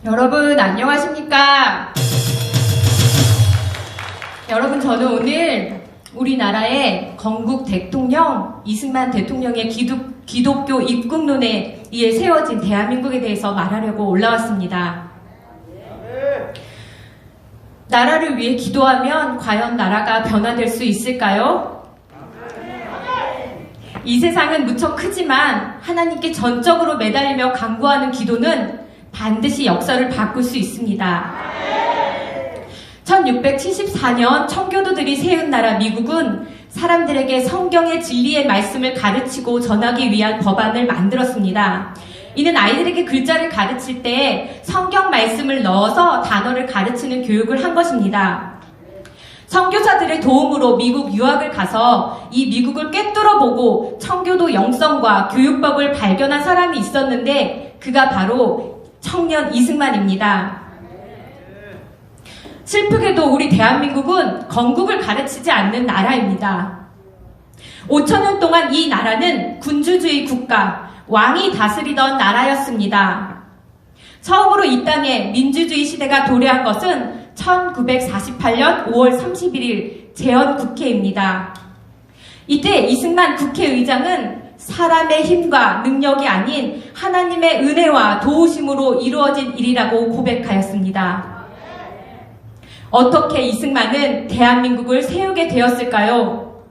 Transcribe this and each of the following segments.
여러분 안녕하십니까? 여러분, 저는 오늘 우리나라의 건국 대통령 이승만 대통령의 기독교 입국론에 의해 세워진 대한민국에 대해서 말하려고 올라왔습니다. 나라를 위해 기도하면 과연 나라가 변화될 수 있을까요? 이 세상은 무척 크지만 하나님께 전적으로 매달리며 간구하는 기도는 반드시 역사를 바꿀 수 있습니다. 1674년 청교도들이 세운 나라 미국은 사람들에게 성경의 진리의 말씀을 가르치고 전하기 위한 법안을 만들었습니다. 이는 아이들에게 글자를 가르칠 때 성경 말씀을 넣어서 단어를 가르치는 교육을 한 것입니다. 선교사들의 도움으로 미국 유학을 가서 이 미국을 꿰뚫어보고 청교도 영성과 교육법을 발견한 사람이 있었는데 그가 바로 청년 이승만입니다. 슬프게도 우리 대한민국은 건국을 가르치지 않는 나라입니다. 5천년 동안 이 나라는 군주주의 국가, 왕이 다스리던 나라였습니다. 처음으로 이 땅에 민주주의 시대가 도래한 것은 1948년 5월 31일 재헌국회입니다. 이때 이승만 국회의장은 사람의 힘과 능력이 아닌 하나님의 은혜와 도우심으로 이루어진 일이라고 고백하였습니다. 어떻게 이승만은 대한민국을 세우게 되었을까요?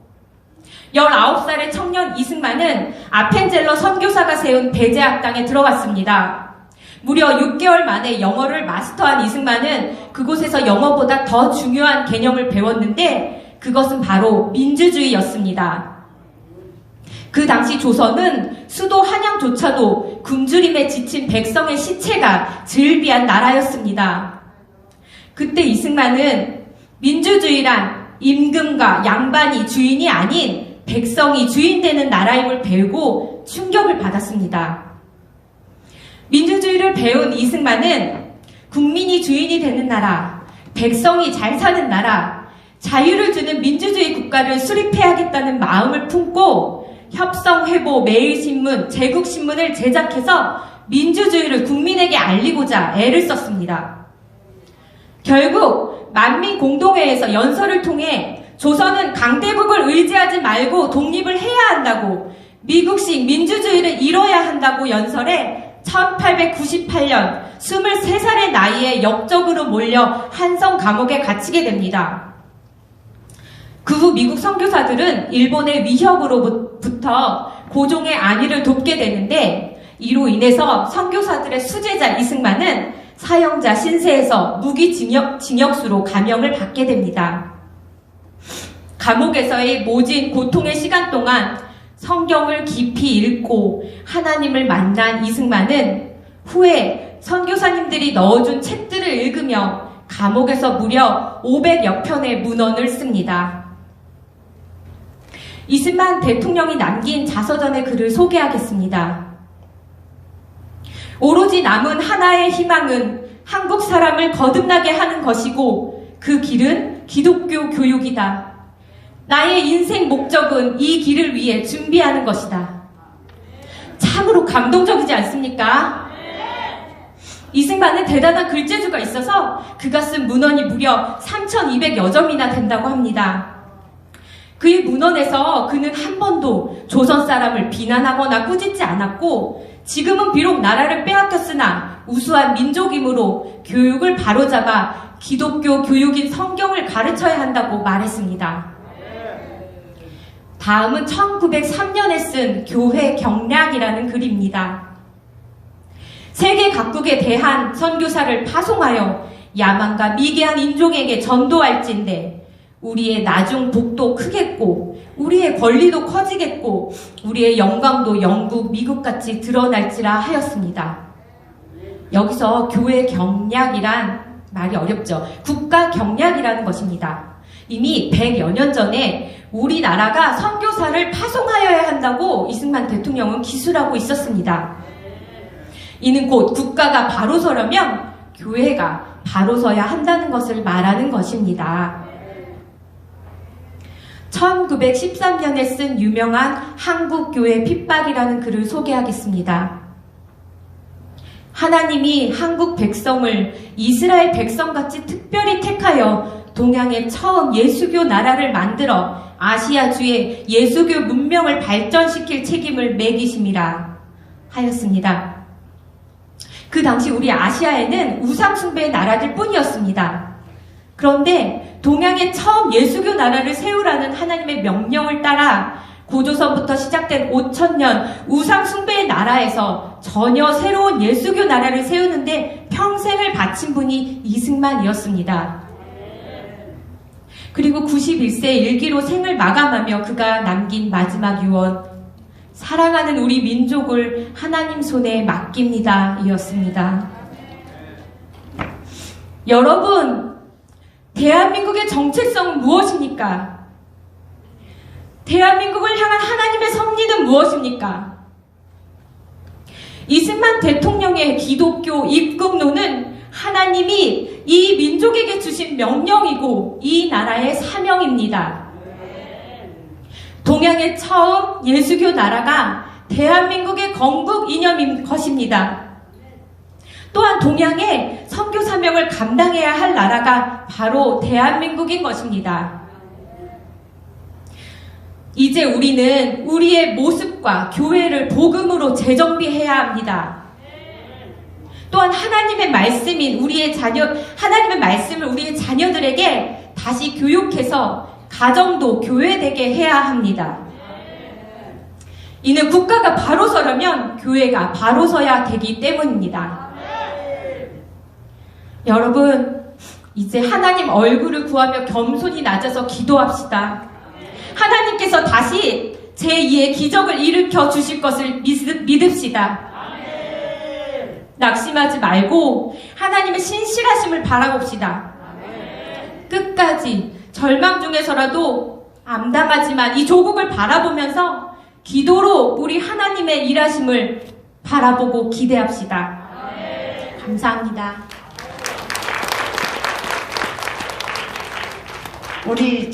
19살의 청년 이승만은 아펜젤러 선교사가 세운 배제학당에 들어갔습니다. 무려 6개월 만에 영어를 마스터한 이승만은 그곳에서 영어보다 더 중요한 개념을 배웠는데 그것은 바로 민주주의였습니다. 그 당시 조선은 수도 한양조차도 굶주림에 지친 백성의 시체가 즐비한 나라였습니다. 그때 이승만은 민주주의란 임금과 양반이 주인이 아닌 백성이 주인되는 나라임을 배우고 충격을 받았습니다. 민주주의를 배운 이승만은 국민이 주인이 되는 나라, 백성이 잘 사는 나라, 자유를 주는 민주주의 국가를 수립해야겠다는 마음을 품고 협성회보 매일신문, 제국신문을 제작해서 민주주의를 국민에게 알리고자 애를 썼습니다. 결국 만민공동회에서 연설을 통해 조선은 강대국을 의지하지 말고 독립을 해야 한다고, 미국식 민주주의를 이뤄야 한다고 연설해 1898년 23살의 나이에 역적으로 몰려 한성 감옥에 갇히게 됩니다. 그 후 미국 선교사들은 일본의 위협으로부터 고종의 안위를 돕게 되는데 이로 인해서 선교사들의 수제자 이승만은 사형자 신세에서 무기징역수로 감형을 받게 됩니다. 감옥에서의 모진 고통의 시간 동안 성경을 깊이 읽고 하나님을 만난 이승만은 후에 선교사님들이 넣어준 책들을 읽으며 감옥에서 무려 500여 편의 문헌을 씁니다. 이승만 대통령이 남긴 자서전의 글을 소개하겠습니다. 오로지 남은 하나의 희망은 한국 사람을 거듭나게 하는 것이고 그 길은 기독교 교육이다. 나의 인생 목적은 이 길을 위해 준비하는 것이다. 참으로 감동적이지 않습니까? 이승만은 대단한 글재주가 있어서 그가 쓴 문헌이 무려 3,200여 점이나 된다고 합니다. 그의 문헌에서 그는 한 번도 조선 사람을 비난하거나 꾸짖지 않았고 지금은 비록 나라를 빼앗겼으나 우수한 민족이므로 교육을 바로잡아 기독교 교육인 성경을 가르쳐야 한다고 말했습니다. 다음은 1903년에 쓴 교회 경략이라는 글입니다. 세계 각국에 대한 선교사를 파송하여 야만과 미개한 인종에게 전도할진대 우리의 나중 복도 크겠고 우리의 권리도 커지겠고 우리의 영광도 영국, 미국같이 드러날지라 하였습니다. 여기서 교회 경략이란 말이 어렵죠. 국가 경략이라는 것입니다. 이미 100여 년 전에 우리나라가 선교사를 파송하여야 한다고 이승만 대통령은 기술하고 있었습니다. 이는 곧 국가가 바로 서려면 교회가 바로 서야 한다는 것을 말하는 것입니다. 1913년에 쓴 유명한 한국교회 핍박이라는 글을 소개하겠습니다. 하나님이 한국 백성을 이스라엘 백성같이 특별히 택하여 동양의 처음 예수교 나라를 만들어 아시아주의 예수교 문명을 발전시킬 책임을 매기심이라 하였습니다. 그 당시 우리 아시아에는 우상숭배의 나라들 뿐이었습니다. 그런데 동양의 처음 예수교 나라를 세우라는 하나님의 명령을 따라 고조선부터 시작된 5000년 우상숭배의 나라에서 전혀 새로운 예수교 나라를 세우는데 평생을 바친 분이 이승만이었습니다. 그리고 91세 일기로 생을 마감하며 그가 남긴 마지막 유언, 사랑하는 우리 민족을 하나님 손에 맡깁니다 이었습니다. 여러분, 대한민국의 정체성은 무엇입니까? 대한민국을 향한 하나님의 섭리는 무엇입니까? 이승만 대통령의 기독교 입국론은 하나님이 이 민족에게 주신 명령이고 이 나라의 사명입니다. 동양의 처음 예수교 나라가 대한민국의 건국 이념인 것입니다. 또한 동양의 선교 사명을 감당해야 할 나라가 바로 대한민국인 것입니다. 이제 우리는 우리의 모습과 교회를 복음으로 재정비해야 합니다. 또한 하나님의 말씀인 하나님의 말씀을 우리의 자녀들에게 다시 교육해서 가정도 교회되게 해야 합니다. 이는 국가가 바로 서려면 교회가 바로 서야 되기 때문입니다. 여러분, 이제 하나님 얼굴을 구하며 겸손히 낮아서 기도합시다. 하나님께서 다시 제2의 기적을 일으켜 주실 것을 믿읍시다. 낙심하지 말고 하나님의 신실하심을 바라봅시다. 끝까지 절망 중에서라도 암담하지만 이 조국을 바라보면서 기도로 우리 하나님의 일하심을 바라보고 기대합시다. 감사합니다. 우리